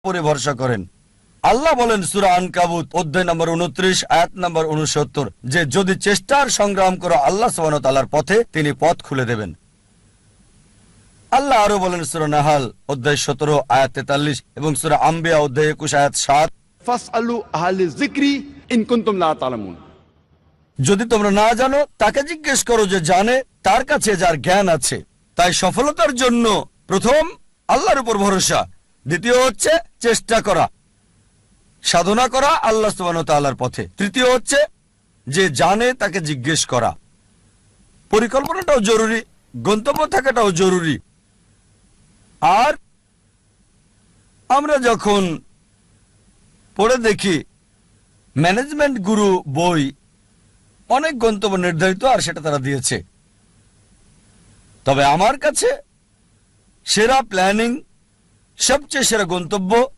উপরে ভরসা করেন। আল্লাহ বলেন সূরা আনকাবুত অধ্যায় নম্বর 29 আয়াত নম্বর 69 যে যদি চেষ্টার সংগ্রাম করো আল্লাহ সুবহানাহু ওয়া তাআলার পথে তিনি পথ খুলে দেবেন। আল্লাহ আরো বলেন সূরা নাহাল অধ্যায় 17 আয়াত 43 এবং সূরা আম্বিয়া অধ্যায় 21 আয়াত 7 ফাসআলু আহলিয যিকরি ইন কুনতুম লা তা'লামুন। যদি তোমরা না জানো তাকে জিজ্ঞেস করো যে জানে, তার কাছে যার জ্ঞান আছে। তাই সফলতার জন্য প্রথম আল্লাহর উপর ভরসা, দ্বিতীয় হচ্ছে চেষ্টা করা, সাধনা করা আল্লাহ সুবহানাহু ওয়া তাআলার পথে, তৃতীয় হচ্ছে যে জানে তাকে জিজ্ঞেস করা। পরিকল্পনাটাও জরুরি, গন্তব্য থাকাটাও জরুরি। আর আমরা যখন পড়ে দেখি ম্যানেজমেন্ট গুরু বই, অনেক গন্তব্য নির্ধারিত আর সেটা তারা দিয়েছে। তবে আমার কাছে সেরা প্ল্যানিং, সবচেয়ে সেরা গন্তব্য